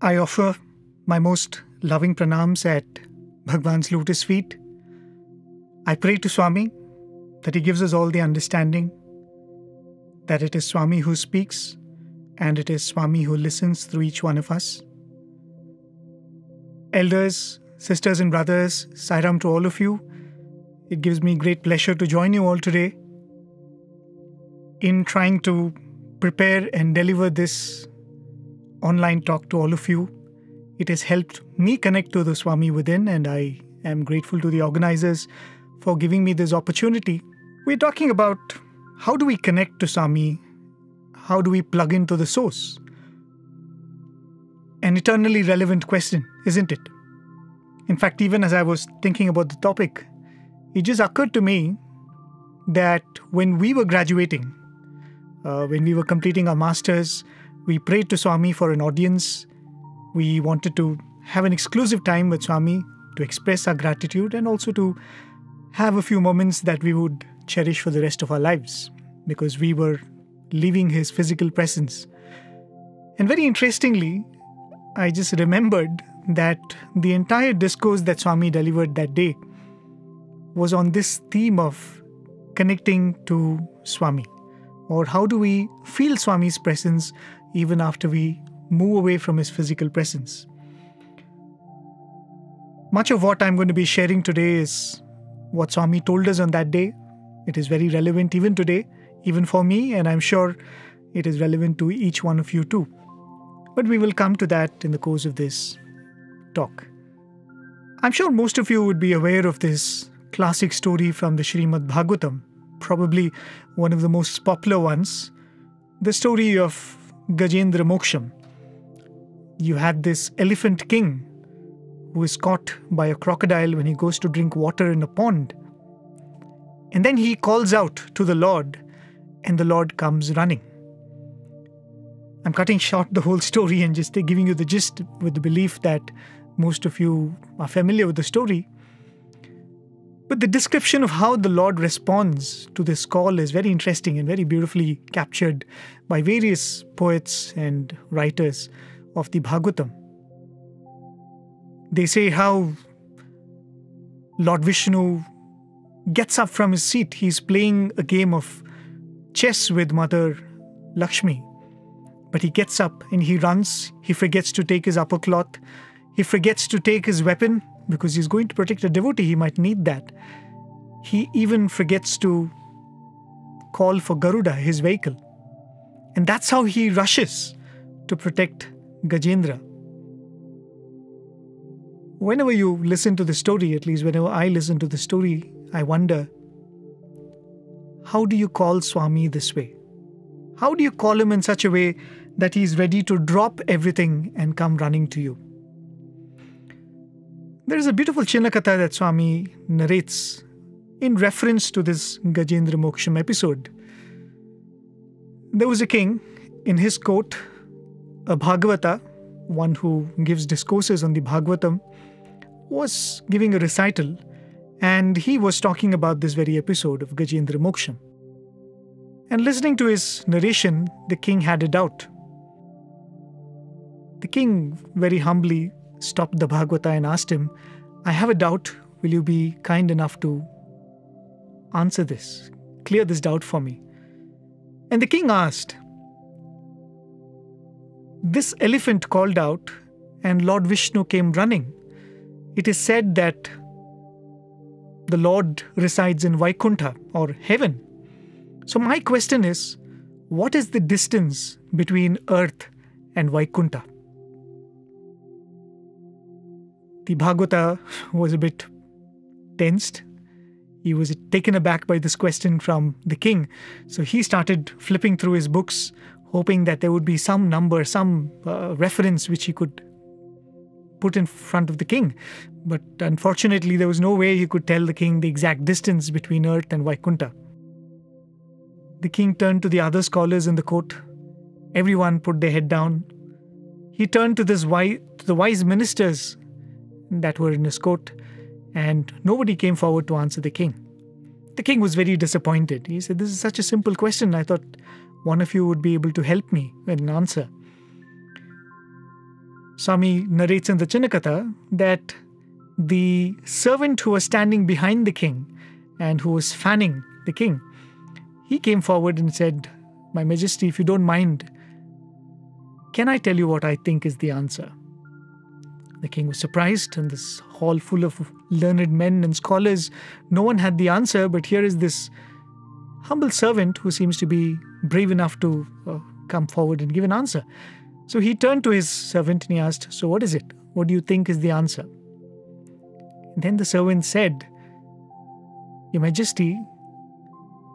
I offer my most loving pranams at Bhagwan's lotus feet. I pray to Swami that he gives us all the understanding that it is Swami who speaks and it is Swami who listens through each one of us. Elders, sisters and brothers, Sairam to all of you. It gives me great pleasure to join you all today in trying to prepare and deliver this online talk to all of you. It has helped me connect to the Swami within, and I am grateful to the organizers for giving me this opportunity. We're talking about how do we connect to Swami? How do we plug into the source? An eternally relevant question, isn't it? In fact, even as I was thinking about the topic, it just occurred to me that when we were graduating, when we were completing our masters, we prayed to Swami for an audience. We wanted to have an exclusive time with Swami to express our gratitude and also to have a few moments that we would cherish for the rest of our lives because we were leaving his physical presence. And very interestingly, I just remembered that the entire discourse that Swami delivered that day was on this theme of connecting to Swami, or how do we feel Swami's presence even after we move away from his physical presence. Much of what I'm going to be sharing today is what Swami told us on that day. It is very relevant even today, even for me, and I'm sure it is relevant to each one of you too. But we will come to that in the course of this talk. I'm sure most of you would be aware of this classic story from the Srimad Bhagavatam, probably one of the most popular ones, the story of Gajendra Moksham. You had this elephant king who is caught by a crocodile when he goes to drink water in a pond. And then he calls out to the Lord, and the Lord comes running. I'm cutting short the whole story and just giving you the gist with the belief that most of you are familiar with the story. But the description of how the Lord responds to this call is very interesting and very beautifully captured by various poets and writers of the Bhagavatam. They say how Lord Vishnu gets up from his seat. He's playing a game of chess with Mother Lakshmi. But he gets up and he runs. He forgets to take his upper cloth. He forgets to take his weapon because he's going to protect a devotee. He might need that. He even forgets to call for Garuda, his vehicle. And that's how he rushes to protect Gajendra. Whenever you listen to the story, at least whenever I listen to the story, I wonder, how do you call Swami this way? How do you call him in such a way that he's ready to drop everything and come running to you? There is a beautiful Chinna Katha that Swami narrates in reference to this Gajendra Moksham episode. There was a king. In his court, a Bhagavata, one who gives discourses on the Bhagavatam, was giving a recital, and he was talking about this very episode of Gajendra Moksham. And listening to his narration, the king had a doubt. The king very humbly stopped the Bhagavata and asked him, I have a doubt. Will you be kind enough to answer this? Clear this doubt for me. And the king asked, this elephant called out and Lord Vishnu came running. It is said that the Lord resides in Vaikuntha or heaven. So my question is, what is the distance between earth and Vaikuntha? The Bhagavata was a bit tensed. He was taken aback by this question from the king. So he started flipping through his books, hoping that there would be some number, some reference which he could put in front of the king. But unfortunately, there was no way he could tell the king the exact distance between earth and Vaikuntha. The king turned to the other scholars in the court. Everyone put their head down. He turned to the wise ministers that were in his court, and nobody came forward to answer the king. The king was very disappointed. He said, this is such a simple question. I thought one of you would be able to help me with an answer. Swami narrates in the Chinna Katha that the servant who was standing behind the king and who was fanning the king, he came forward and said, "My Majesty, if you don't mind, can I tell you what I think is the answer?" The king was surprised, in this hall full of learned men and scholars, no one had the answer, but here is this humble servant who seems to be brave enough to come forward and give an answer. So he turned to his servant and he asked, "So what is it? What do you think is the answer?" Then the servant said, "Your Majesty,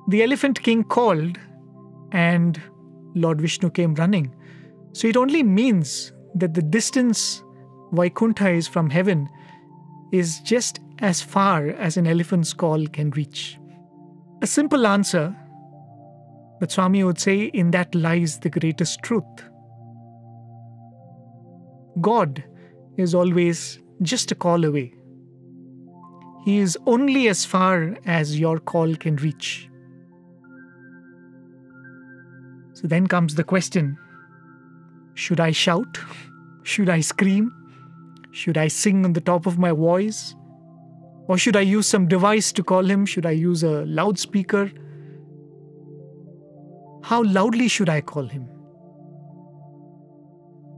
the elephant king called and Lord Vishnu came running. So it only means that the distance Vaikuntha is from heaven is just as far as an elephant's call can reach." A simple answer, but Swami would say in that lies the greatest truth. God is always just a call away. He is only as far as your call can reach. So then comes the question, should I shout? Should I scream? Should I sing on the top of my voice? Or should I use some device to call him? Should I use a loudspeaker? How loudly should I call him?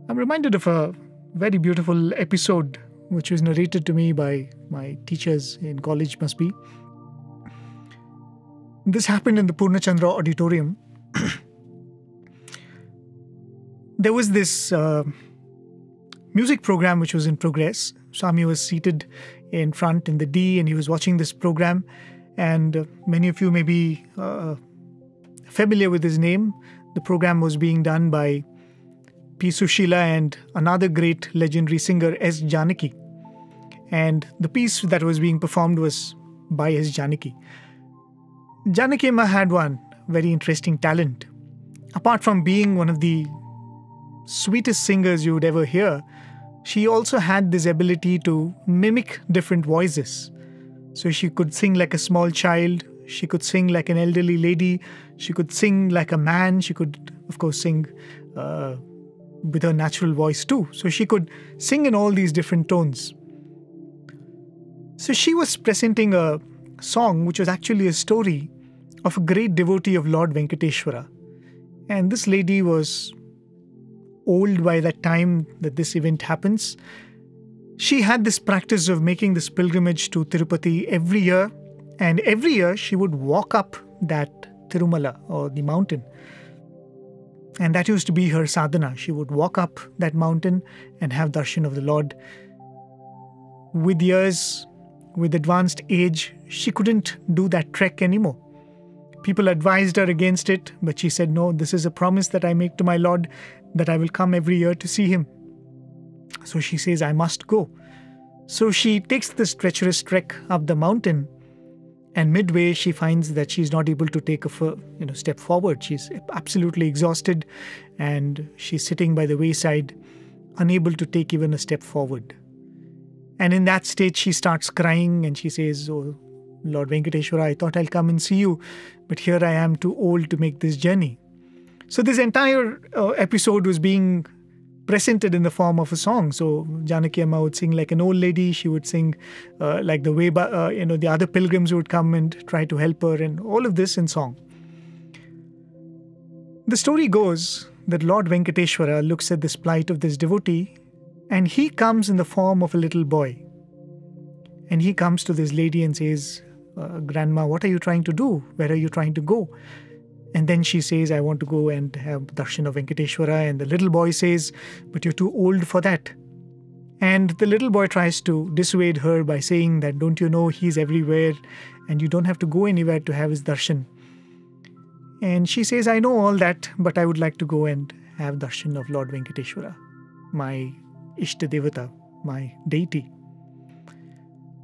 I'm reminded of a very beautiful episode which was narrated to me by my teachers in college, must be. This happened in the Purnachandra auditorium. There was this music program which was in progress. Swami was seated in front in the D and he was watching this program. And many of you may be familiar with his name. The program was being done by P. Sushila and another great legendary singer, S. Janaki. And the piece that was being performed was by S. Janaki. Janaki Amma had one very interesting talent. Apart from being one of the sweetest singers you would ever hear, she also had this ability to mimic different voices. So she could sing like a small child, she could sing like an elderly lady, she could sing like a man, she could, of course, sing with her natural voice too. So she could sing in all these different tones. So she was presenting a song which was actually a story of a great devotee of Lord Venkateshwara. And this lady was old by that time that this event happens. She had this practice of making this pilgrimage to Tirupati every year. And every year she would walk up that Tirumala or the mountain. And that used to be her sadhana. She would walk up that mountain and have darshan of the Lord. With years, with advanced age, she couldn't do that trek anymore. People advised her against it, but she said, "No, this is a promise that I make to my Lord that I will come every year to see him." So she says, "I must go." So she takes this treacherous trek up the mountain, and midway she finds that she's not able to take a step forward. She's absolutely exhausted, and she's sitting by the wayside, unable to take even a step forward. And in that state, she starts crying and she says, "Oh, Lord Venkateshwara, I thought I'll come and see you, but here I am too old to make this journey." So this entire episode was being presented in the form of a song. So Janaki Amma would sing like an old lady. She would sing like the way, the other pilgrims would come and try to help her, and all of this in song. The story goes that Lord Venkateshwara looks at this plight of this devotee, and he comes in the form of a little boy. And he comes to this lady and says, "Grandma, what are you trying to do? Where are you trying to go?" And then she says, "I want to go and have darshan of Venkateshwara." And the little boy says, "But you're too old for that." And the little boy tries to dissuade her by saying that, "Don't you know he's everywhere and you don't have to go anywhere to have his darshan?" And she says, "I know all that, but I would like to go and have darshan of Lord Venkateshwara, my Ishta Devata, my deity."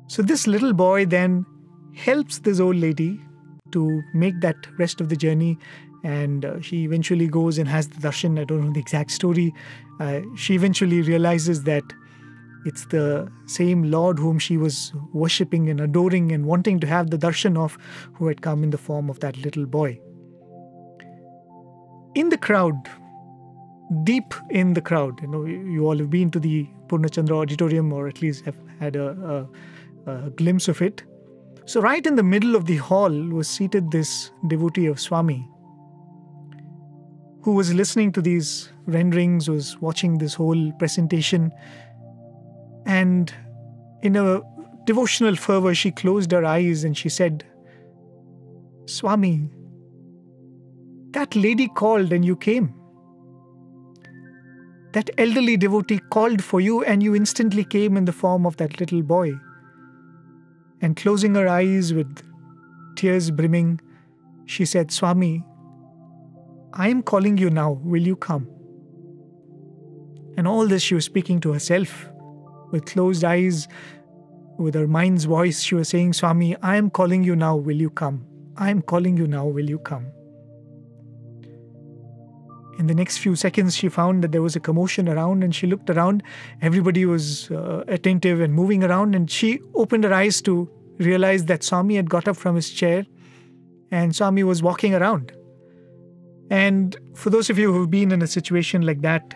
So this little boy then helps this old lady to make that rest of the journey, and she eventually goes and has the darshan. I don't know the exact story. She eventually realizes that it's the same Lord whom she was worshipping and adoring and wanting to have the darshan of, who had come in the form of that little boy. In the crowd, deep in the crowd. You all have been to the Purnachandra Auditorium, or at least have had a glimpse of it. So right in the middle of the hall was seated this devotee of Swami, who was listening to these renderings, was watching this whole presentation, and in a devotional fervor, she closed her eyes and she said, "Swami, that lady called and you came. That elderly devotee called for you and you instantly came in the form of that little boy." And closing her eyes with tears brimming, she said, "Swami, I am calling you now. Will you come?" And all this she was speaking to herself. With closed eyes, with her mind's voice, she was saying, "Swami, I am calling you now. Will you come? I am calling you now. Will you come?" In the next few seconds, she found that there was a commotion around, and she looked around. Everybody was attentive and moving around, and she opened her eyes to realize that Swami had got up from his chair and Swami was walking around. And for those of you who've been in a situation like that,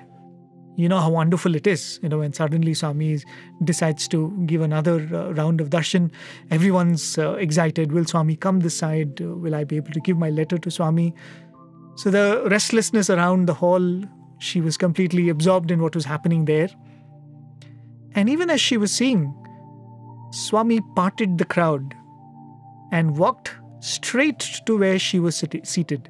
you know how wonderful it is. When suddenly Swami decides to give another round of darshan, everyone's excited. Will Swami come this side? Will I be able to give my letter to Swami? So the restlessness around the hall, she was completely absorbed in what was happening there. And even as she was seeing, Swami parted the crowd and walked straight to where she was seated.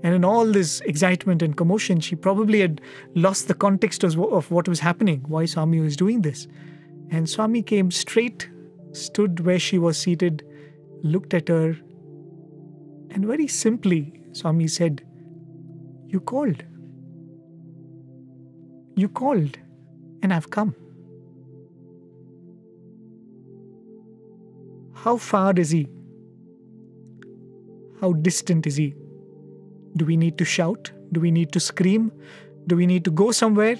And in all this excitement and commotion, she probably had lost the context of what was happening, why Swami was doing this. And Swami came straight, stood where she was seated, looked at her, and very simply, Swami said, "You called. You called, and I've come." How far is he? How distant is he? Do we need to shout? Do we need to scream? Do we need to go somewhere?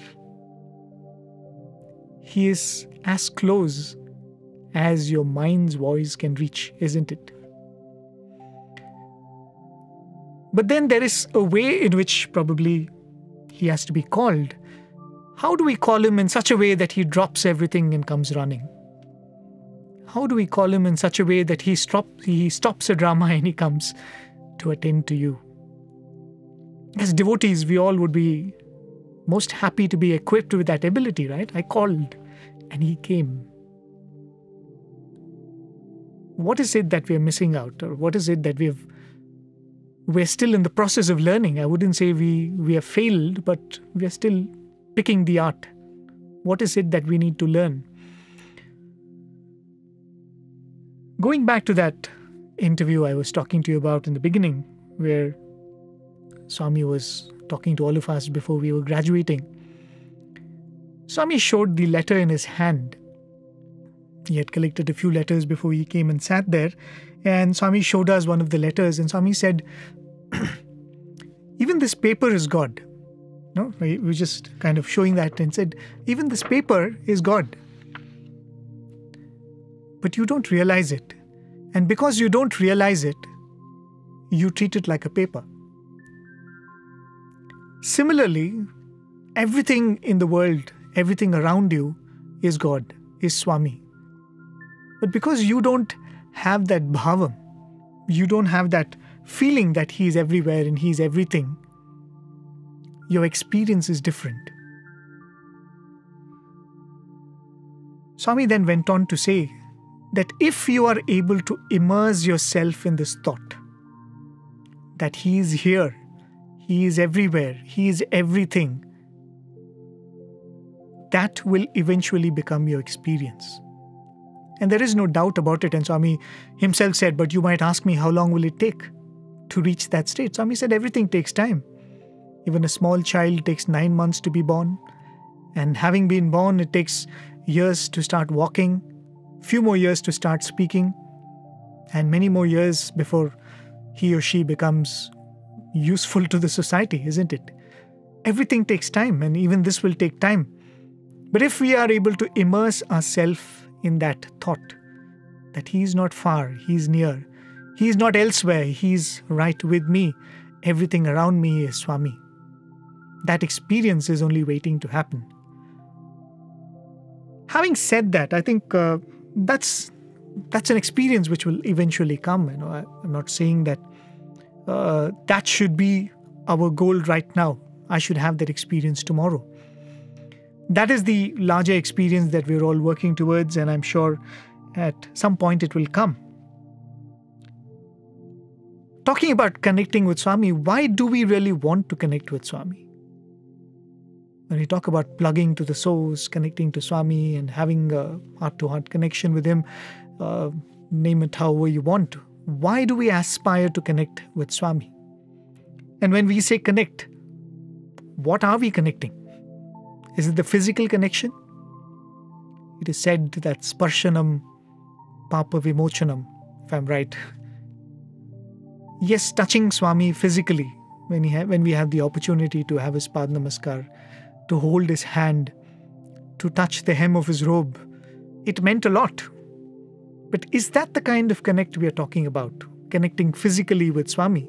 He is as close as your mind's voice can reach, isn't it? But then there is a way in which probably he has to be called. How do we call him in such a way that he drops everything and comes running? How do we call him in such a way that he stops a drama and he comes to attend to you? As devotees, we all would be most happy to be equipped with that ability, right? I called and he came. What is it that we are missing out? Or what is it that we're still in the process of learning? I wouldn't say we have failed, but we are still picking the art. What is it that we need to learn? Going back to that interview I was talking to you about in the beginning, where Swami was talking to all of us before we were graduating. Swami showed the letter in his hand. He had collected a few letters before he came and sat there, and Swami showed us one of the letters, and Swami said, "Even this paper is God." No, we were just kind of showing that and said, "Even this paper is God. But you don't realize it. And because you don't realize it, you treat it like a paper." Similarly, everything in the world, everything around you is God, is Swami. But because you don't have that bhavam, you don't have that feeling that He is everywhere and He is everything, your experience is different. Swami then went on to say that if you are able to immerse yourself in this thought, that He is here, He is everywhere, He is everything, that will eventually become your experience. And there is no doubt about it. And Swami himself said, "But you might ask me, how long will it take to reach that state?" Swami said, everything takes time. Even a small child takes 9 months to be born. And having been born, it takes years to start walking, few more years to start speaking, and many more years before he or she becomes useful to the society, isn't it? Everything takes time, and even this will take time. But if we are able to immerse ourselves in that thought, that He is not far, He is near, He is not elsewhere, He is right with me, everything around me is Swami, That experience is only waiting to happen. Having said that, I think that's an experience which will eventually come. I'm not saying that that should be our goal right now. I should have that experience tomorrow. That is the larger experience that we're all working towards, and I'm sure at some point it will come. Talking about connecting with Swami, why do we really want to connect with Swami? When we talk about plugging to the source, connecting to Swami and having a heart-to-heart connection with him, name it however you want to, why do we aspire to connect with Swami? And when we say connect, what are we connecting? Is it the physical connection? It is said that sparshanam papa vimochanam, if I'm right. Yes, touching Swami physically, when we have the opportunity to have his Pad Namaskar, to hold his hand, to touch the hem of his robe, it meant a lot. But is that the kind of connect we are talking about? Connecting physically with Swami?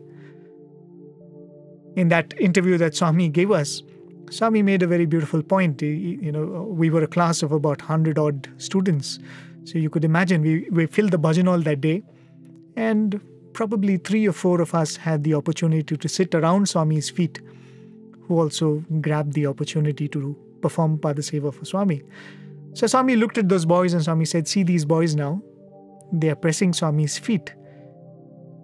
In that interview that Swami gave us, Swami made a very beautiful point. We were a class of about 100-odd students. So you could imagine we filled the bhajan hall that day, and probably 3 or 4 of us had the opportunity to sit around Swami's feet, who also grabbed the opportunity to perform Padaseva for Swami. So Swami looked at those boys and Swami said, see these boys now, they are pressing Swami's feet.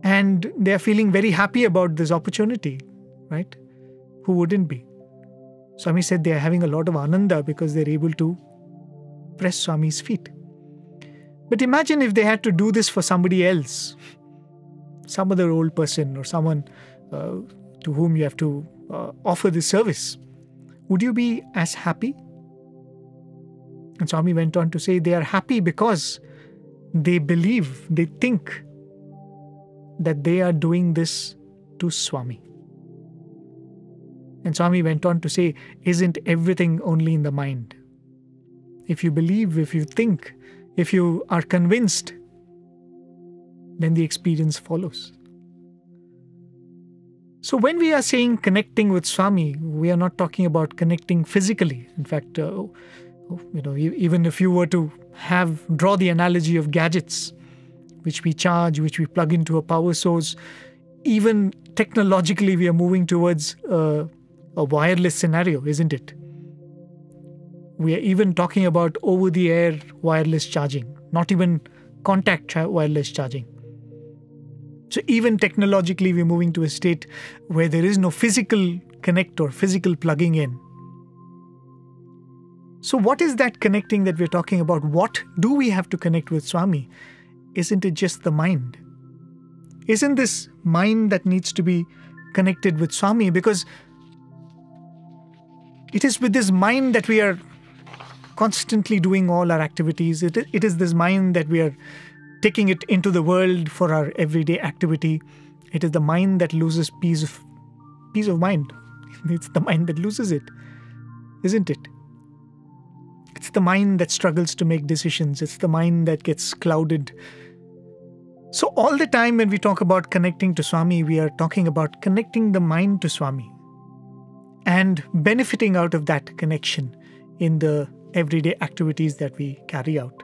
And they are feeling very happy about this opportunity, right? Who wouldn't be? Swami said they are having a lot of ananda because they're able to press Swami's feet. But imagine if they had to do this for somebody else, some other old person or someone to whom you have to offer this service. Would you be as happy? And Swami went on to say they are happy because they believe, they think that they are doing this to Swami. And Swami went on to say, isn't everything only in the mind? If you believe, if you think, if you are convinced, then the experience follows. So when we are saying connecting with Swami, we are not talking about connecting physically. In fact, even if you were to draw the analogy of gadgets, which we charge, which we plug into a power source, even technologically we are moving towards a wireless scenario, isn't it? We are even talking about over-the-air wireless charging, not even contact wireless charging. So even technologically, we're moving to a state where there is no physical connect or physical plugging in. So what is that connecting that we're talking about? What do we have to connect with Swami? Isn't it just the mind? Isn't this mind that needs to be connected with Swami? Because it is with this mind that we are constantly doing all our activities. It is this mind that we are taking it into the world for our everyday activity. It is the mind that loses peace of mind. It's the mind that loses it, isn't it? It's the mind that struggles to make decisions. It's the mind that gets clouded. So all the time when we talk about connecting to Swami, we are talking about connecting the mind to Swami and benefiting out of that connection in the everyday activities that we carry out.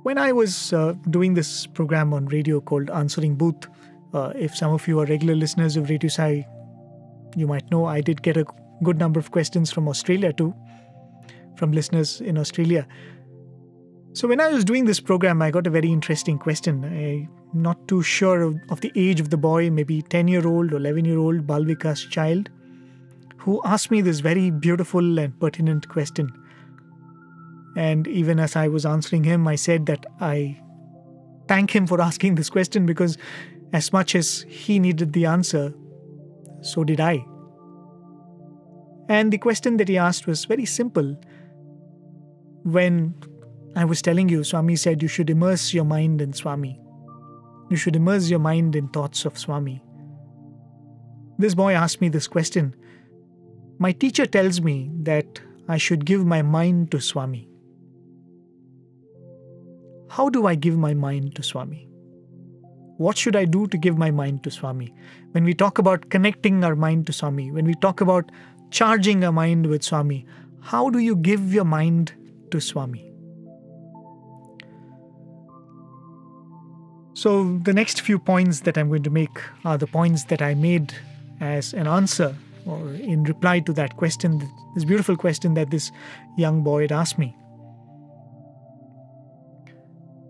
When I was doing this program on radio called Answering Booth, if some of you are regular listeners of Radio Sai, you might know I did get a good number of questions from Australia too, from listeners in Australia. So when I was doing this program, I got a very interesting question. I'm not too sure of the age of the boy, maybe 10-year-old or 11-year-old Balvika's child, who asked me this very beautiful and pertinent question. And even as I was answering him, I said that I thank him for asking this question, because as much as he needed the answer, so did I. And the question that he asked was very simple. When I was telling you, Swami said you should immerse your mind in Swami. You should immerse your mind in thoughts of Swami. This boy asked me this question. My teacher tells me that I should give my mind to Swami. How do I give my mind to Swami? what should I do to give my mind to Swami? When we talk about connecting our mind to Swami, when we talk about charging our mind with Swami, how do you give your mind to Swami? So the next few points that I'm going to make are the points that I made as an answer or in reply to that question, this beautiful question that this young boy had asked me.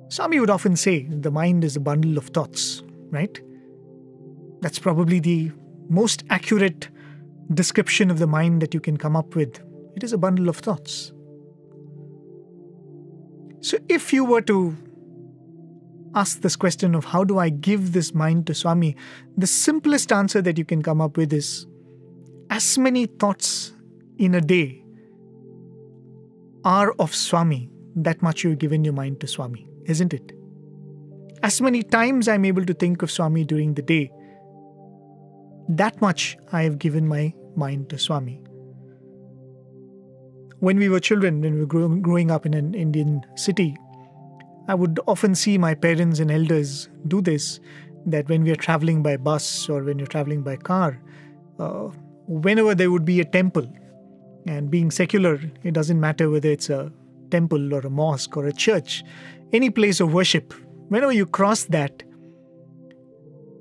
Swami would often say the mind is a bundle of thoughts, right? That's probably the most accurate description of the mind that you can come up with. It is a bundle of thoughts. So if you were to ask this question of how do I give this mind to Swami, the simplest answer that you can come up with is as many thoughts in a day are of Swami, that much you've given your mind to Swami, isn't it? As many times I'm able to think of Swami during the day, that much I have given my mind to Swami. When we were children, when we were growing up in an Indian city, I would often see my parents and elders do this, that when we are traveling by bus or when you're traveling by car, whenever there would be a temple, and being secular, it doesn't matter whether it's a temple or a mosque or a church, any place of worship, whenever you cross that,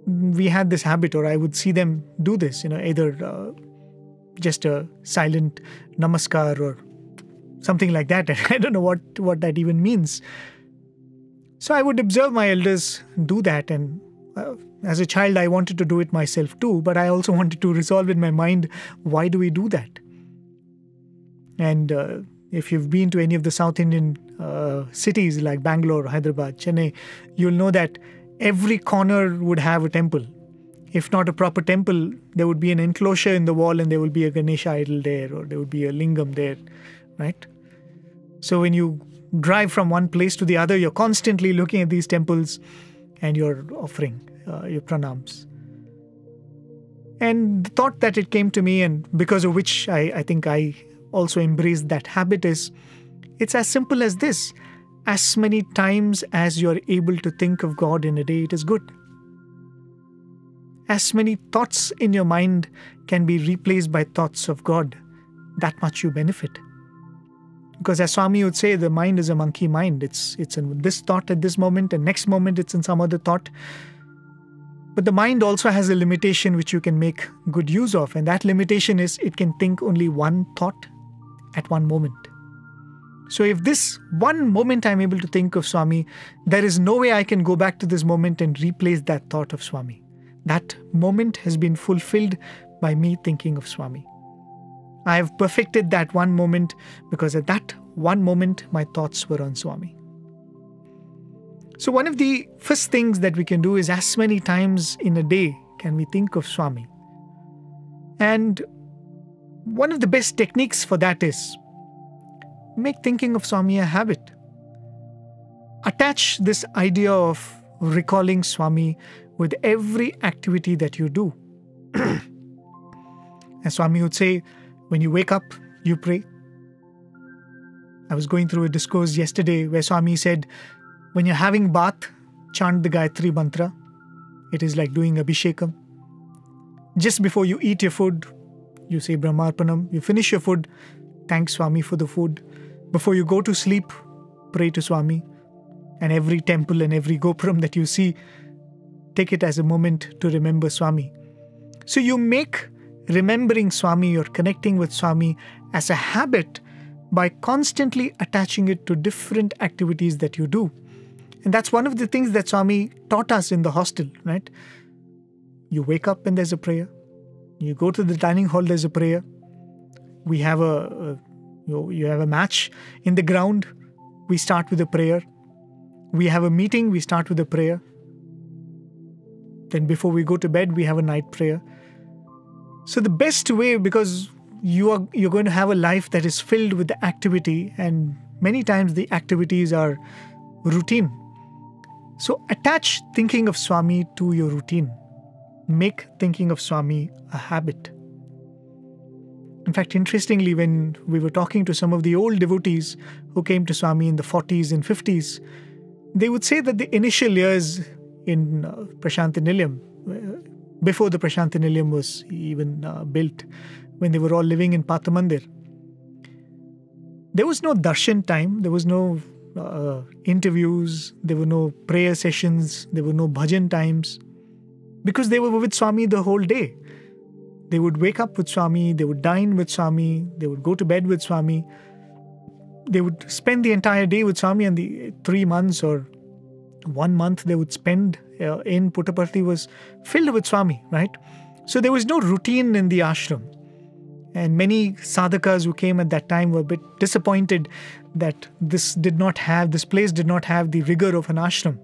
we had this habit, or I would see them do this, either just a silent namaskar or something like that. I don't know what that even means. So I would observe my elders do that, and as a child I wanted to do it myself too, but I also wanted to resolve in my mind, why do we do that? And if you've been to any of the South Indian cities like Bangalore, Hyderabad, Chennai, you'll know that every corner would have a temple. If not a proper temple, there would be an enclosure in the wall and there will be a Ganesha idol there, or there would be a lingam there, right? So when you drive from one place to the other, you're constantly looking at these temples and you're offering your pranams. And the thought that it came to me, and because of which I think I also embraced that habit, is it's as simple as this. As many times as you're able to think of God in a day, it is good. As many thoughts in your mind can be replaced by thoughts of God, that much you benefit. Because as Swami would say, the mind is a monkey mind. It's in this thought at this moment, and next moment it's in some other thought. But the mind also has a limitation which you can make good use of, and that limitation is it can think only one thought at one moment. So if this one moment I'm able to think of Swami, there is no way I can go back to this moment and replace that thought of Swami. That moment has been fulfilled by me thinking of Swami. I have perfected that one moment because at that one moment my thoughts were on Swami. So one of the first things that we can do is as many times in a day can we think of Swami. And one of the best techniques for that is make thinking of Swami a habit. Attach this idea of recalling Swami with every activity that you do. As Swami would say, when you wake up, you pray. I was going through a discourse yesterday where Swami said, when you're having bath, chant the Gayatri mantra. It is like doing Abhishekam. Just before you eat your food, you say Brahmarpanam. You finish your food, thank Swami for the food. Before you go to sleep, pray to Swami. And every temple and every gopuram that you see, take it as a moment to remember Swami. So you make remembering Swami or connecting with Swami as a habit by constantly attaching it to different activities that you do. And that's one of the things that Swami taught us in the hostel, right? You wake up and there's a prayer. You go to the dining hall, there's a prayer. We have you have a match in the ground. We start with a prayer. We have a meeting, we start with a prayer. Then before we go to bed, we have a night prayer. So the best way, because you're going to have a life that is filled with the activity, and many times the activities are routine. So attach thinking of Swami to your routine. Make thinking of Swami a habit. In fact, interestingly, when we were talking to some of the old devotees who came to Swami in the 40s and 50s, they would say that the initial years, in Prasanthi Nilayam, before the Prasanthi Nilayam was even built, when they were all living in Pathamandir. There was no darshan time, there was no interviews, there were no prayer sessions, there were no bhajan times, because they were with Swami the whole day. They would wake up with Swami, they would dine with Swami, they would go to bed with Swami. They would spend the entire day with Swami, and the 3 months or 1 month they would spend in Puttaparthi was filled with Swami, right? So there was no routine in the ashram. And many sadhakas who came at that time were a bit disappointed that this place did not have the rigor of an ashram.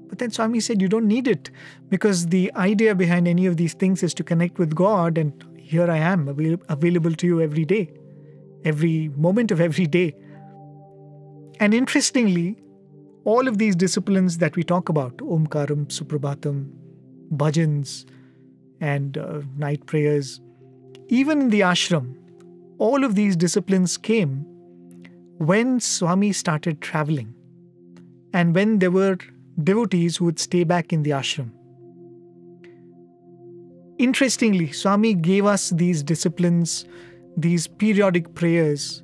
But then Swami said, you don't need it, because the idea behind any of these things is to connect with God, and here I am, available to you every day, every moment of every day. And interestingly, all of these disciplines that we talk about, Omkaram, Suprabhatam, Bhajans, and night prayers, even in the ashram, all of these disciplines came when Swami started traveling, and when there were devotees who would stay back in the ashram. Interestingly, Swami gave us these disciplines, these periodic prayers,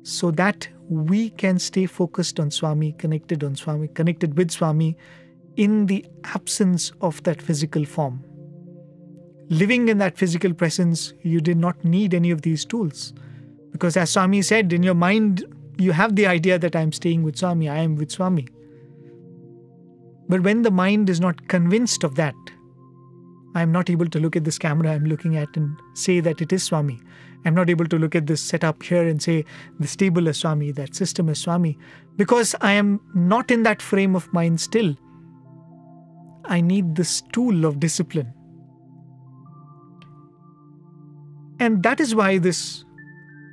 so that we can stay focused on Swami, connected with Swami in the absence of that physical form. Living in that physical presence, you did not need any of these tools. Because as Swami said, in your mind, you have the idea that I am staying with Swami, I am with Swami. But when the mind is not convinced of that, I am not able to look at this camera I'm looking at and say that it is Swami. I'm not able to look at this setup here and say this table is Swami, that system is Swami. Because I am not in that frame of mind still. I need this tool of discipline. And that is why this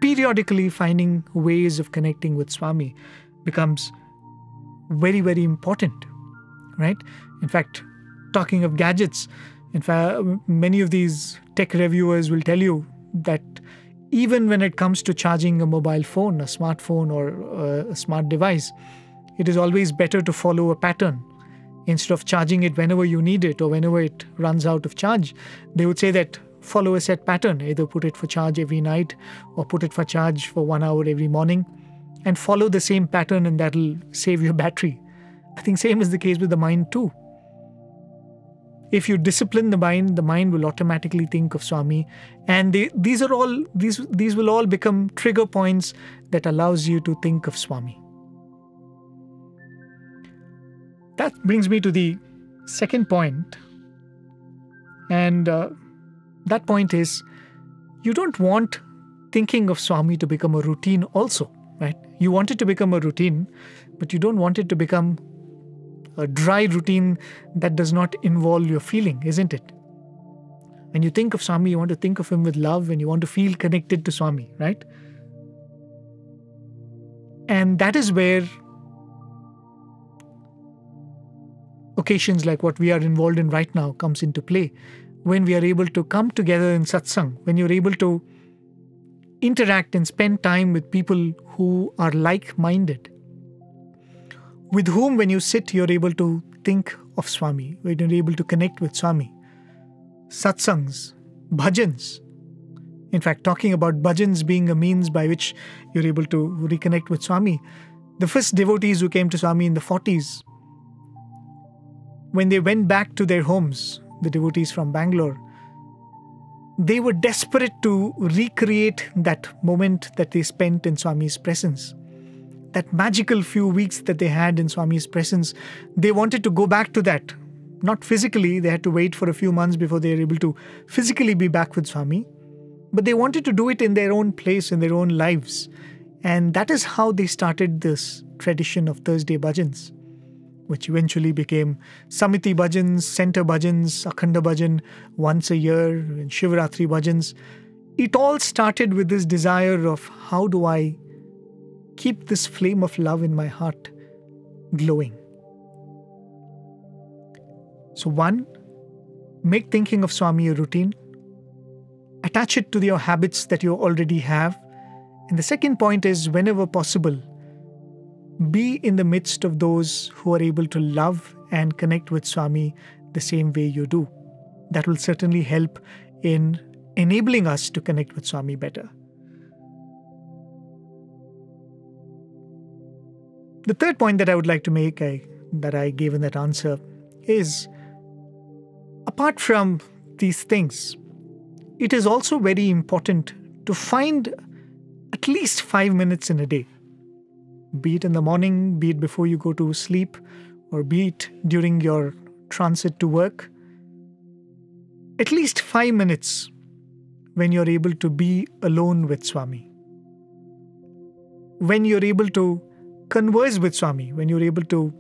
periodically finding ways of connecting with Swami becomes very, very important, right? In fact, talking of gadgets, in fact, many of these tech reviewers will tell you that even when it comes to charging a mobile phone, a smartphone, or a smart device, it is always better to follow a pattern. Instead of charging it whenever you need it or whenever it runs out of charge, they would say that follow a set pattern. Either put it for charge every night or put it for charge for 1 hour every morning, and follow the same pattern, and that'll save your battery. I think same is the case with the mind too. If you discipline the mind will automatically think of Swami, and these will all become trigger points that allows you to think of Swami. That brings me to the second point, and that point is, you don't want thinking of Swami to become a routine also, right? You want it to become a routine, but you don't want it to become a dry routine that does not involve your feeling, isn't it? When you think of Swami, you want to think of him with love, and you want to feel connected to Swami, right? And that is where occasions like what we are involved in right now comes into play. When we are able to come together in Satsang, when you're able to interact and spend time with people who are like-minded, with whom when you sit, you're able to think of Swami, when you're able to connect with Swami. Satsangs, bhajans. In fact, talking about bhajans being a means by which you're able to reconnect with Swami. The first devotees who came to Swami in the 40s, when they went back to their homes, the devotees from Bangalore, they were desperate to recreate that moment that they spent in Swami's presence. That magical few weeks that they had in Swami's presence, they wanted to go back to that. Not physically, they had to wait for a few months before they were able to physically be back with Swami. But they wanted to do it in their own place, in their own lives. And that is how they started this tradition of Thursday Bhajans, which eventually became Samiti Bhajans, Center Bhajans, Akhanda Bhajan once a year, and Shivratri Bhajans. It all started with this desire of how do I keep this flame of love in my heart glowing. So one, make thinking of Swami a routine. Attach it to your habits that you already have. And the second point is, whenever possible, be in the midst of those who are able to love and connect with Swami the same way you do. That will certainly help in enabling us to connect with Swami better. The third point that I would like to make, that I gave in that answer, is apart from these things, it is also very important to find at least 5 minutes in a day, be it in the morning, be it before you go to sleep, or be it during your transit to work. At least 5 minutes when you're able to be alone with Swami. When you're able to converse with Swami, when you're able to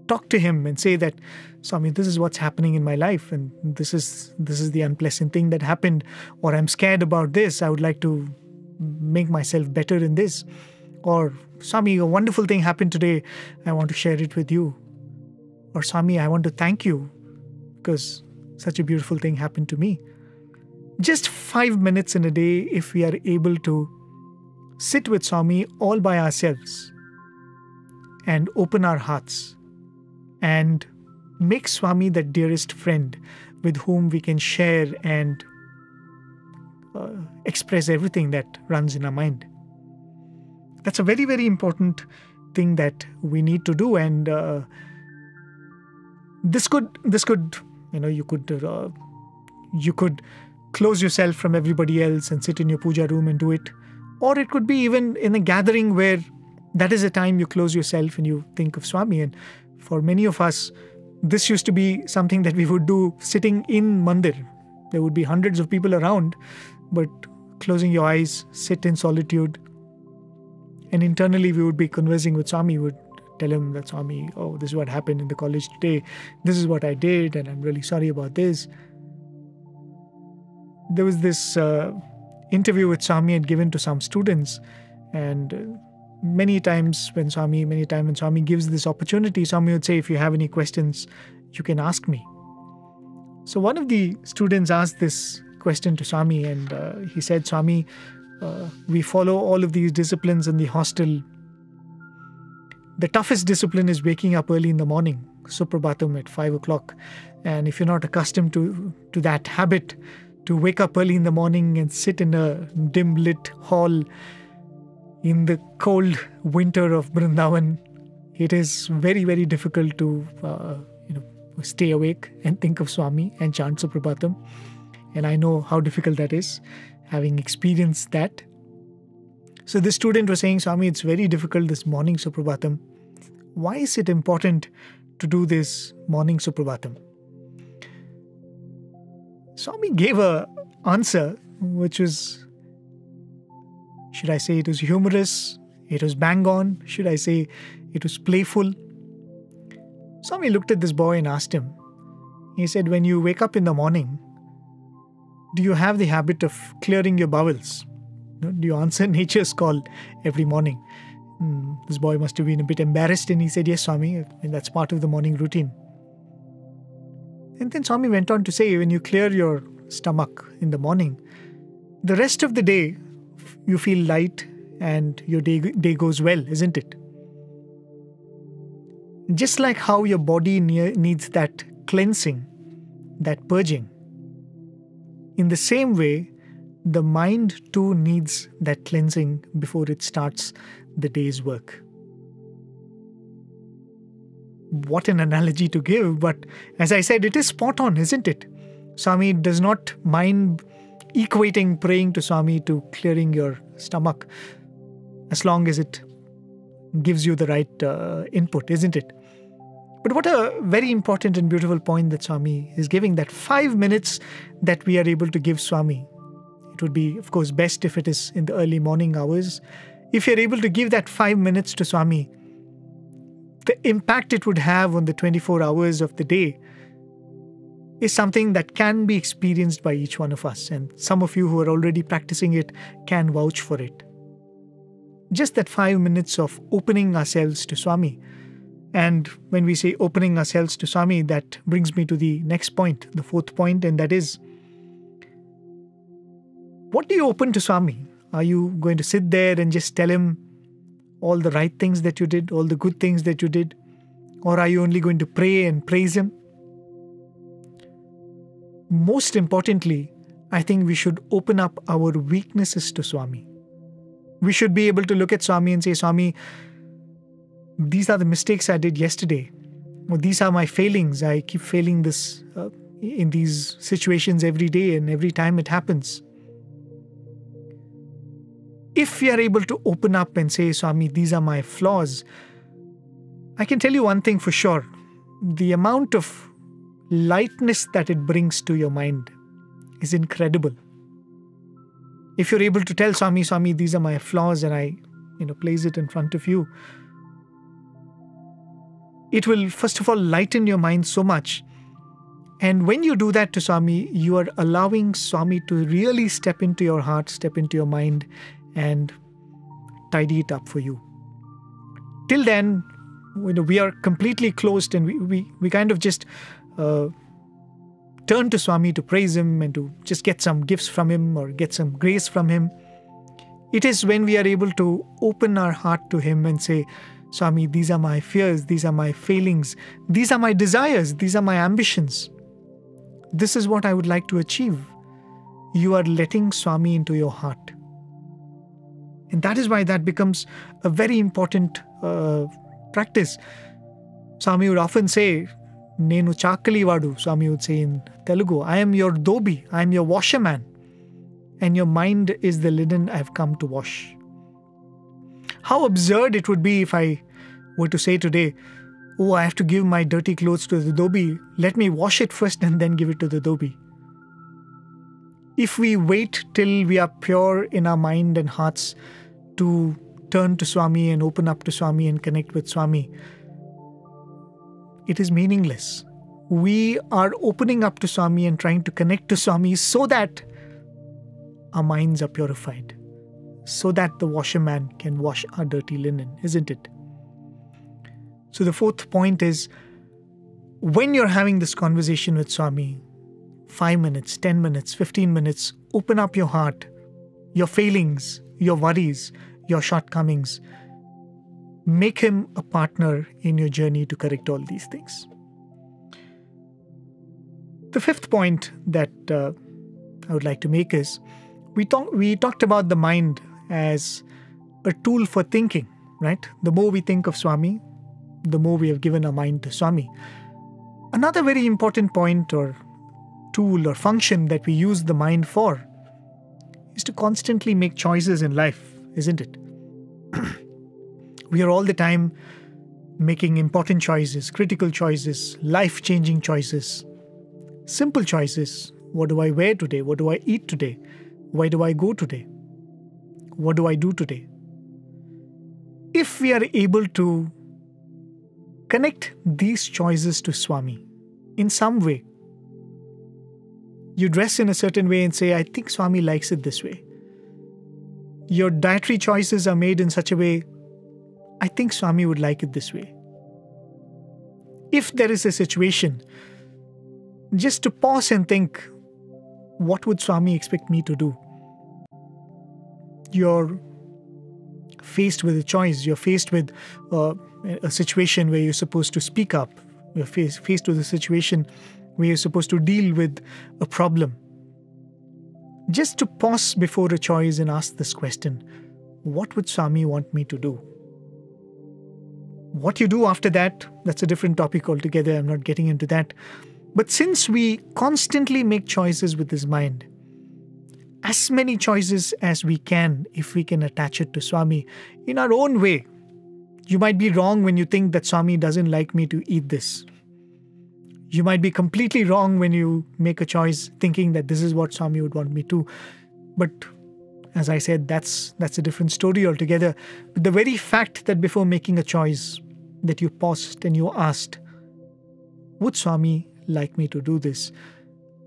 talk to him and say that, Swami, this is what's happening in my life, and this is the unpleasant thing that happened, or I'm scared about this, I would like to make myself better in this. Or, Swami, a wonderful thing happened today, I want to share it with you. Or, Swami, I want to thank you because such a beautiful thing happened to me. Just 5 minutes in a day, if we are able to sit with Swami all by ourselves and open our hearts and make Swami the dearest friend with whom we can share and express everything that runs in our mind. That's a very, very important thing that we need to do. And this could you could close yourself from everybody else and sit in your puja room and do it. Or it could be even in a gathering where that is a time you close yourself and you think of Swami. And for many of us, this used to be something that we would do sitting in mandir. There would be hundreds of people around, but closing your eyes, sit in solitude. And internally we would be conversing with Swami. We would tell him that, Swami, oh, this is what happened in the college today. This is what I did, and I'm really sorry about this. There was this interview with Swami had given to some students, and many times when Swami gives this opportunity, Swami would say, if you have any questions, you can ask me. So one of the students asked this question to Swami, and he said, Swami, we follow all of these disciplines in the hostel. The toughest discipline is waking up early in the morning, Suprabhatam at 5 o'clock. And if you're not accustomed to that habit, to wake up early in the morning and sit in a dim lit hall in the cold winter of Vrindavan, it is very, very difficult to stay awake and think of Swami and chant Suprabhatam. And I know how difficult that is, having experienced that. So this student was saying, Swami, it's very difficult this morning Suprabhatam. Why is it important to do this morning Suprabhatam? Swami gave an answer which was, should I say it was humorous, it was bang on, should I say it was playful? Swami looked at this boy and asked him, he said, when you wake up in the morning, do you have the habit of clearing your bowels? Do you answer nature's call every morning? This boy must have been a bit embarrassed, and he said, yes, Swami, that's part of the morning routine. And then Swami went on to say, when you clear your stomach in the morning, the rest of the day you feel light and your day goes well, isn't it? Just like how your body needs that cleansing, that purging, in the same way, the mind too needs that cleansing before it starts the day's work. What an analogy to give, but as I said, it is spot on, isn't it? Swami does not mind equating praying to Swami to clearing your stomach, as long as it gives you the right input, isn't it? But what a very important and beautiful point that Swami is giving, that 5 minutes that we are able to give Swami. It would be, of course, best if it is in the early morning hours. If you're able to give that 5 minutes to Swami, the impact it would have on the 24 hours of the day is something that can be experienced by each one of us. And some of you who are already practicing it can vouch for it. Just that 5 minutes of opening ourselves to Swami. And when we say opening ourselves to Swami, that brings me to the next point, the fourth point, and that is, what do you open to Swami? Are you going to sit there and just tell him all the right things that you did, all the good things that you did? Or are you only going to pray and praise Him? Most importantly, I think we should open up our weaknesses to Swami. We should be able to look at Swami and say, Swami, these are the mistakes I did yesterday. Or these are my failings. I keep failing this in these situations every day and every time it happens. If we are able to open up and say, Swami, these are my flaws, I can tell you one thing for sure. The amount of lightness that it brings to your mind is incredible. If you're able to tell Swami, Swami, these are my flaws, and I, place it in front of you, it will first of all lighten your mind so much. And when you do that to Swami, you are allowing Swami to really step into your heart, step into your mind, and tidy it up for you. Till then, we are completely closed, and we kind of just turn to Swami to praise Him and to just get some gifts from Him or get some grace from Him. It is when we are able to open our heart to Him and say, Swami, these are my fears, these are my failings, these are my desires, these are my ambitions. This is what I would like to achieve. You are letting Swami into your heart. And that is why that becomes a very important practice. Swami would often say, Nenu chakali vadu, Swami would say in Telugu, I am your dhobi, I am your washerman, and your mind is the linen I have come to wash. How absurd it would be if I were to say today, oh, I have to give my dirty clothes to the dhobi, let me wash it first and then give it to the dhobi. If we wait till we are pure in our mind and hearts to turn to Swami and open up to Swami and connect with Swami, it is meaningless. We are opening up to Swami and trying to connect to Swami so that our minds are purified, so that the washerman can wash our dirty linen, isn't it? So the fourth point is, when you're having this conversation with Swami, 5 minutes, 10 minutes, 15 minutes, open up your heart, your failings, your worries, your shortcomings. Make Him a partner in your journey to correct all these things. The fifth point that I would like to make is, we talked about the mind as a tool for thinking, right? The more we think of Swami, the more we have given our mind to Swami. Another very important point or tool or function that we use the mind for is to constantly make choices in life, isn't it? We are all the time making important choices, critical choices, life-changing choices, simple choices. What do I wear today? What do I eat today? Where do I go today? What do I do today? If we are able to connect these choices to Swami in some way, you dress in a certain way and say, I think Swami likes it this way. Your dietary choices are made in such a way, I think Swami would like it this way. If there is a situation, just to pause and think, what would Swami expect me to do? You're faced with a choice. You're faced with a situation where you're supposed to speak up. You're faced with a situation where you're supposed to deal with a problem. Just to pause before a choice and ask this question, what would Swami want me to do? What you do after that, that's a different topic altogether. I'm not getting into that. But since we constantly make choices with this mind, as many choices as we can, if we can attach it to Swami in our own way. You might be wrong when you think that Swami doesn't like me to eat this. You might be completely wrong when you make a choice thinking that this is what Swami would want me to. But as I said, that's a different story altogether. But the very fact that before making a choice, that you paused and you asked, would Swami like me to do this?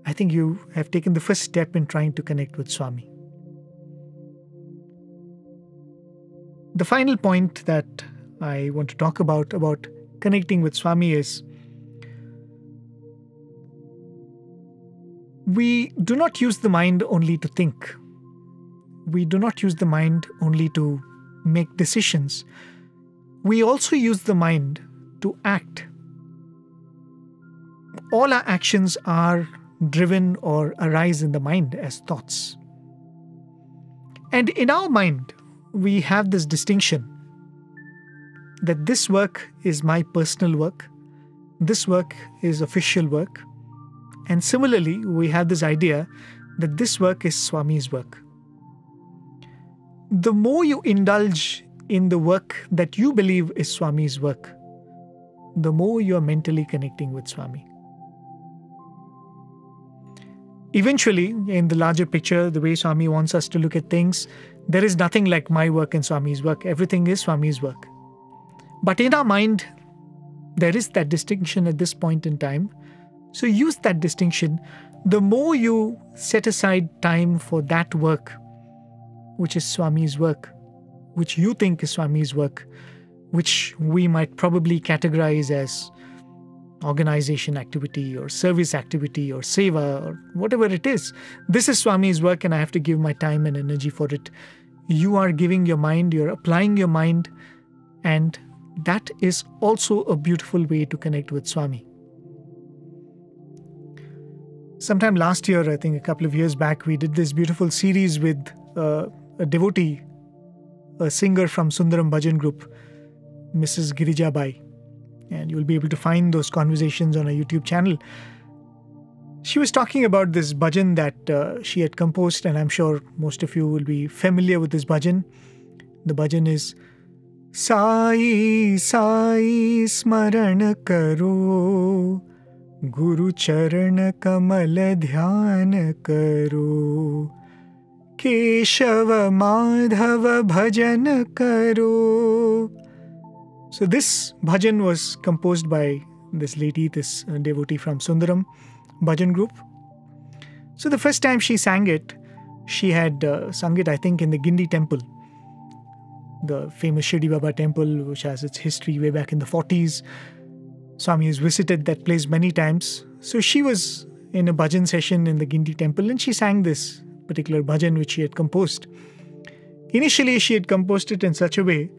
I think you have taken the first step in trying to connect with Swami. The final point that I want to talk about connecting with Swami is, we do not use the mind only to think. We do not use the mind only to make decisions, we also use the mind to act. All our actions are driven or arise in the mind as thoughts. And in our mind, we have this distinction that this work is my personal work, this work is official work, and similarly, we have this idea that this work is Swami's work. The more you indulge in the work that you believe is Swami's work, the more you are mentally connecting with Swami. Eventually, in the larger picture, the way Swami wants us to look at things, there is nothing like my work and Swami's work. Everything is Swami's work. But in our mind, there is that distinction at this point in time. So use that distinction. The more you set aside time for that work, which is Swami's work, which you think is Swami's work, which we might probably categorize as organization activity or service activity or seva or whatever it is. This is Swami's work and I have to give my time and energy for it. You are giving your mind, you're applying your mind, and that is also a beautiful way to connect with Swami. Sometime last year, I think a couple of years back, we did this beautiful series with a devotee, a singer from Sundaram Bhajan group, Mrs. Girija Bai. And you'll be able to find those conversations on our YouTube channel. She was talking about this bhajan that she had composed, and I'm sure most of you will be familiar with this bhajan. The bhajan is Sai Sai Smaran Karo, Guru Charan Kamal Dhyan Karo, Keshava Madhava Bhajan Karo. So this bhajan was composed by this lady, this devotee from Sundaram Bhajan group. So the first time she sang it, she had sung it, I think, in the Gindi temple, the famous Shirdi Baba temple, which has its history way back in the 40s. Swami has visited that place many times. So she was in a bhajan session in the Gindi temple and she sang this particular bhajan which she had composed. Initially, she had composed it in such a way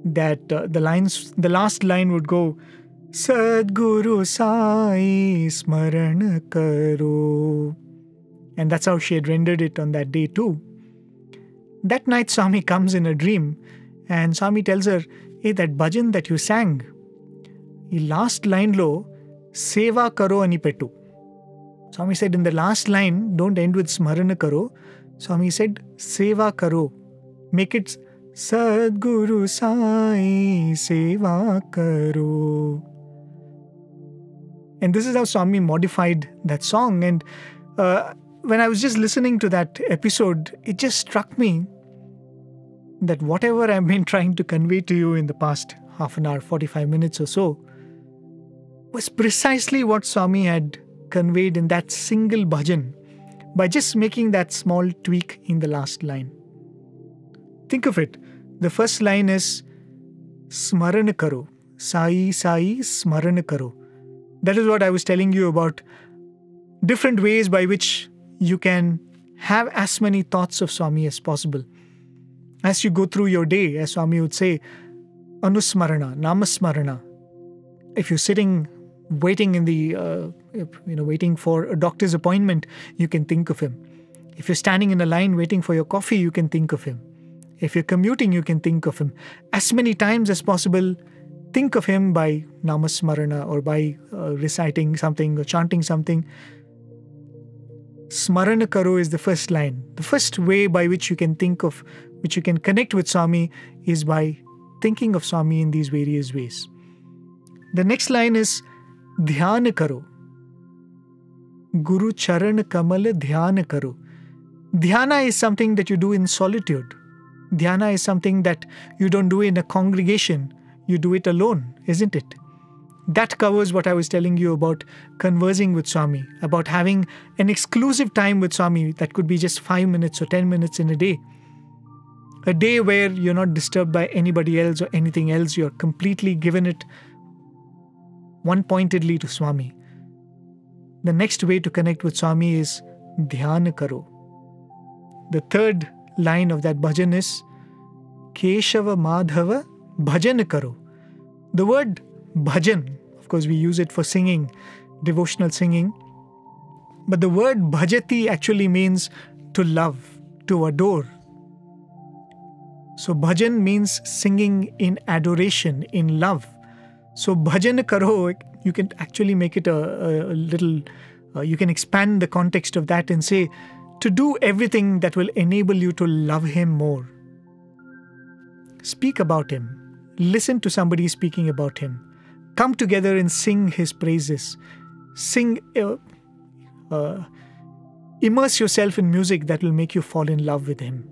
that the last line would go, Sadguru Sai Smaran Karo. And that's how she had rendered it on that day too. That night, Swami comes in a dream and Swami tells her, hey, that bhajan that you sang, the last line lo, Seva Karo Ani Pettu. Swami said in the last line, don't end with Smarana Karo. Swami said, Seva Karo. Make it Sadguru Sai Seva Karo. And this is how Swami modified that song. And when I was just listening to that episode, it just struck me that whatever I've been trying to convey to you in the past half an hour, 45 minutes or so, was precisely what Swami had conveyed in that single bhajan by just making that small tweak in the last line. Think of it. The first line is Smarana Karo. Sai Sai Smarana Karo. That is what I was telling you about different ways by which you can have as many thoughts of Swami as possible. As you go through your day, as Swami would say, Anusmarana, Namasmarana. If you're sitting, waiting in the, waiting for a doctor's appointment, you can think of him. If you're standing in a line waiting for your coffee, you can think of him. If you're commuting, you can think of him. As many times as possible, think of him by Namasmarana or by reciting something or chanting something. Smarana Karo is the first line. The first way by which you can think of, which you can connect with Swami is by thinking of Swami in these various ways. The next line is Dhyana Karo. Guru Charan Kamal Dhyana Karo. Dhyana is something that you do in solitude. Dhyana is something that you don't do in a congregation. You do it alone, isn't it? That covers what I was telling you about conversing with Swami, about having an exclusive time with Swami that could be just 5 minutes or 10 minutes in a day. A day where you're not disturbed by anybody else or anything else. You're completely given it one-pointedly to Swami. The next way to connect with Swami is Dhyana Karo. The third line of that bhajan is Keshava Madhava Bhajan Karo. The word bhajan, of course we use it for singing, devotional singing. But the word bhajati actually means to love, to adore. So bhajan means singing in adoration, in love. So bhajan karo, you can actually make it a little, you can expand the context of that and say, to do everything that will enable you to love Him more. Speak about Him. Listen to somebody speaking about Him. Come together and sing His praises. Sing, immerse yourself in music that will make you fall in love with Him.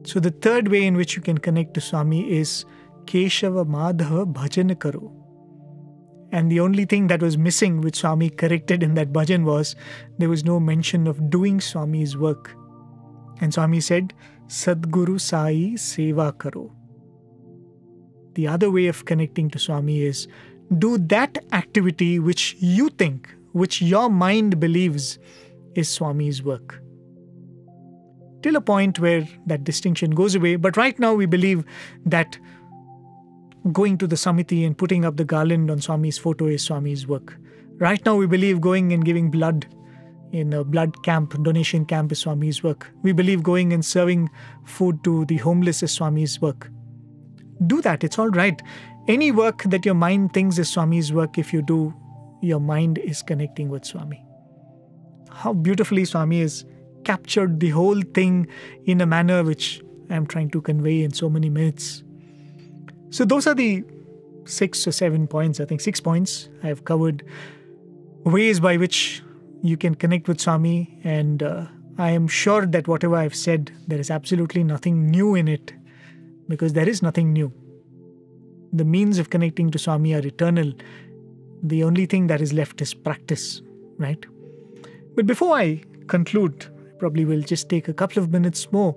So the third way in which you can connect to Swami is Keshava Madhava Bhajan Karo. And the only thing that was missing, which Swami corrected in that bhajan, was there was no mention of doing Swami's work. And Swami said, Sadguru Sai Seva Karo. The other way of connecting to Swami is do that activity which you think, which your mind believes is Swami's work. Till a point where that distinction goes away. But right now we believe that going to the Samiti and putting up the garland on Swami's photo is Swami's work. Right now we believe going and giving blood in a blood camp, donation camp is Swami's work. We believe going and serving food to the homeless is Swami's work. Do that, it's all right. Any work that your mind thinks is Swami's work, if you do, your mind is connecting with Swami. How beautifully Swami has captured the whole thing in a manner which I am trying to convey in so many minutes. So those are the 6 or 7 points, I think 6 points I have covered, ways by which you can connect with Swami, and I am sure that whatever I have said, there is absolutely nothing new in it, because there is nothing new. The means of connecting to Swami are eternal. The only thing that is left is practice, right? But before I conclude, I probably will just take a couple of minutes more.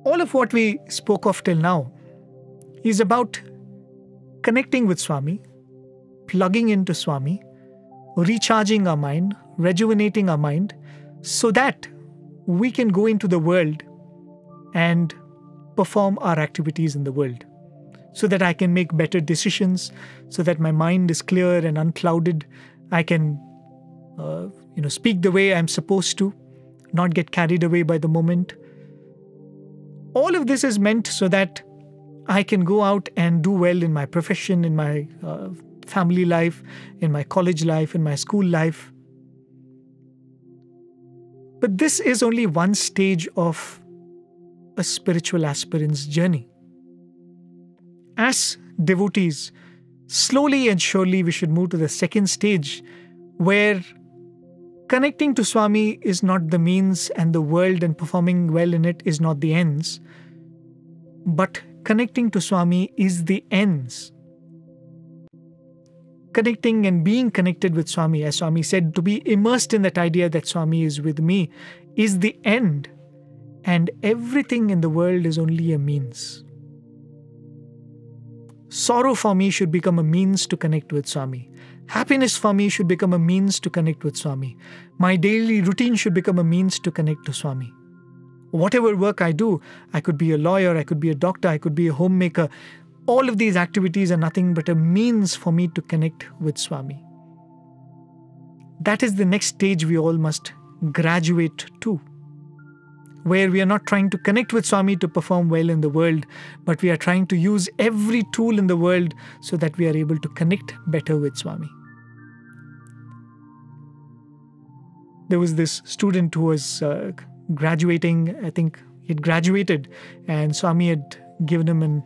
All of what we spoke of till now is about connecting with Swami, plugging into Swami, recharging our mind, rejuvenating our mind, so that we can go into the world and perform our activities in the world, so that I can make better decisions, so that my mind is clear and unclouded. I can speak the way I'm supposed to, not get carried away by the moment. All of this is meant so that I can go out and do well in my profession, in my family life, in my college life, in my school life. But this is only one stage of a spiritual aspirant's journey. As devotees, slowly and surely we should move to the second stage, where connecting to Swami is not the means and the world and performing well in it is not the ends, but connecting to Swami is the ends. Connecting and being connected with Swami, as Swami said, to be immersed in that idea that Swami is with me is the end, and everything in the world is only a means. Sorrow for me should become a means to connect with Swami. Happiness for me should become a means to connect with Swami. My daily routine should become a means to connect to Swami. Whatever work I do, I could be a lawyer, I could be a doctor, I could be a homemaker. All of these activities are nothing but a means for me to connect with Swami. That is the next stage we all must graduate to, where we are not trying to connect with Swami to perform well in the world, but we are trying to use every tool in the world so that we are able to connect better with Swami. There was this student who was graduating, I think he had graduated, and Swami had given him an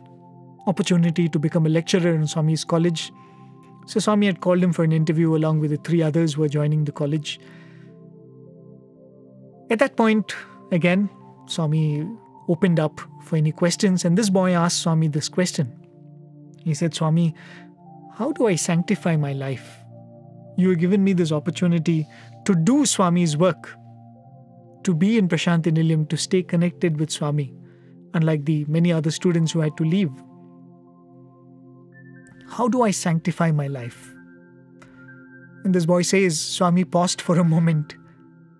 opportunity to become a lecturer in Swami's college. So Swami had called him for an interview along with the 3 others who were joining the college. At that point, again, Swami opened up for any questions, and this boy asked Swami this question. He said, Swami, how do I sanctify my life? You have given me this opportunity to do Swami's work, to be in Prasanthi Nilayam, to stay connected with Swami, unlike the many other students who had to leave. How do I sanctify my life? And this boy says, Swami paused for a moment.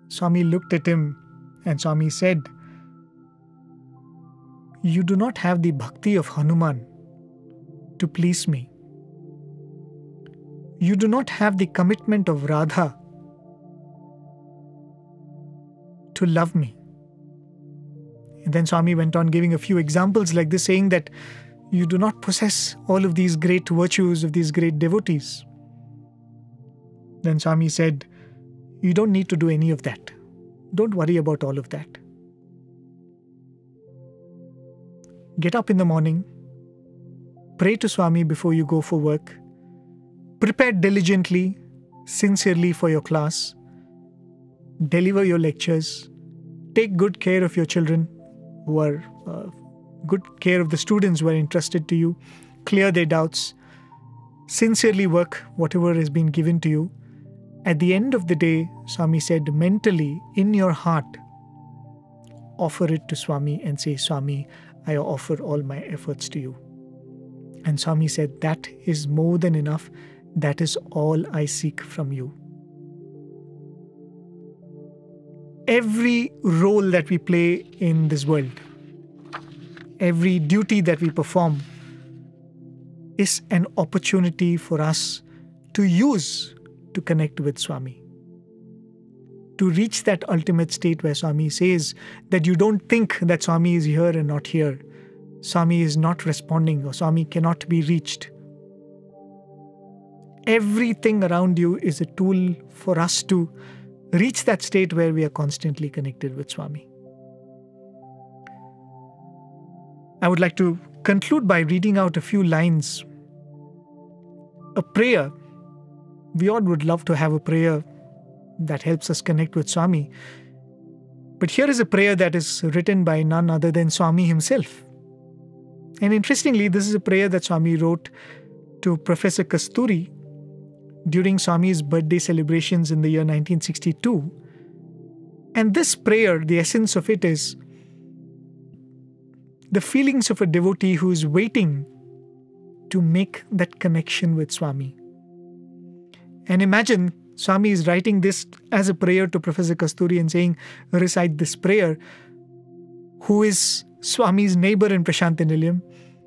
Swami looked at him and Swami said, you do not have the bhakti of Hanuman to please me. You do not have the commitment of Radha to love me. And then Swami went on giving a few examples like this, saying that you do not possess all of these great virtues of these great devotees. Then Swami said, you don't need to do any of that. Don't worry about all of that. Get up in the morning, pray to Swami before you go for work, prepare diligently, sincerely for your class, deliver your lectures, take good care of your children who are good care of the students who are entrusted to you, clear their doubts, sincerely work whatever has been given to you. At the end of the day, Swami said, mentally, in your heart, offer it to Swami and say, Swami, I offer all my efforts to you. And Swami said, that is more than enough. That is all I seek from you. Every role that we play in this world, every duty that we perform is an opportunity for us to use to connect with Swami. To reach that ultimate state where Swami says that you don't think that Swami is here and not here. Swami is not responding or Swami cannot be reached. Everything around you is a tool for us to reach that state where we are constantly connected with Swami. I would like to conclude by reading out a few lines. A prayer. We all would love to have a prayer that helps us connect with Swami. But here is a prayer that is written by none other than Swami himself. And interestingly, this is a prayer that Swami wrote to Professor Kasturi during Swami's birthday celebrations in the year 1962. And this prayer, the essence of it is the feelings of a devotee who is waiting to make that connection with Swami. And imagine Swami is writing this as a prayer to Professor Kasturi and saying, recite this prayer, who is Swami's neighbor in Prasanthi Nilayam,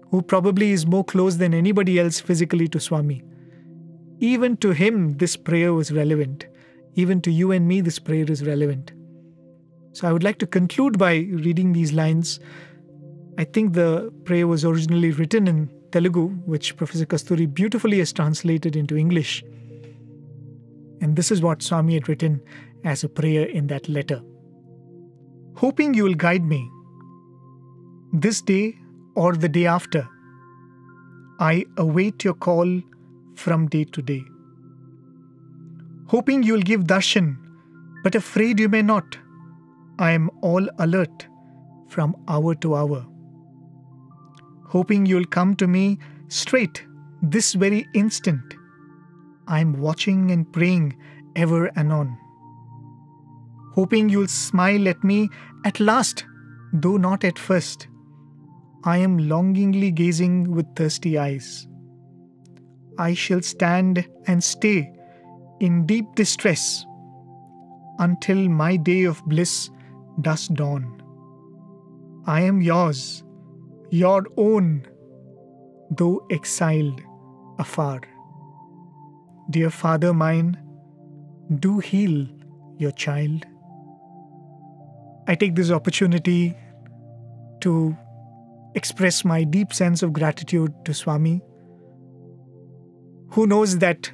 who probably is more close than anybody else physically to Swami. Even to him, this prayer was relevant. Even to you and me, this prayer is relevant. So I would like to conclude by reading these lines. I think the prayer was originally written in Telugu, which Professor Kasturi beautifully has translated into English. And this is what Swami had written as a prayer in that letter. Hoping you will guide me this day or the day after, I await your call from day to day. Hoping you will give darshan, but afraid you may not, I am all alert from hour to hour. Hoping you will come to me straight this very instant, I am watching and praying ever and on. Hoping you'll smile at me at last, though not at first, I am longingly gazing with thirsty eyes. I shall stand and stay in deep distress until my day of bliss does dawn. I am yours, your own, though exiled afar. Dear Father mine, do heal your child. I take this opportunity to express my deep sense of gratitude to Swami, who knows that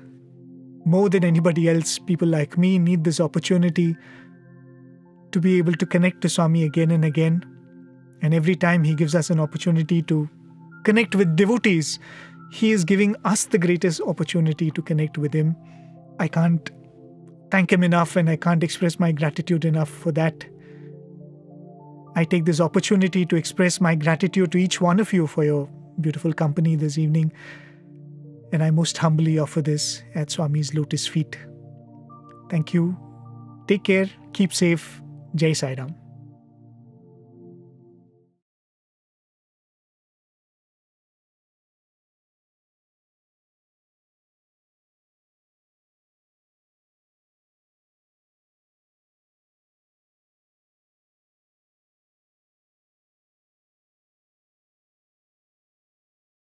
more than anybody else, people like me need this opportunity to be able to connect to Swami again and again. And every time he gives us an opportunity to connect with devotees, he is giving us the greatest opportunity to connect with him. I can't thank him enough and I can't express my gratitude enough for that. I take this opportunity to express my gratitude to each one of you for your beautiful company this evening. And I most humbly offer this at Swami's lotus feet. Thank you. Take care. Keep safe. Jai Sai Ram.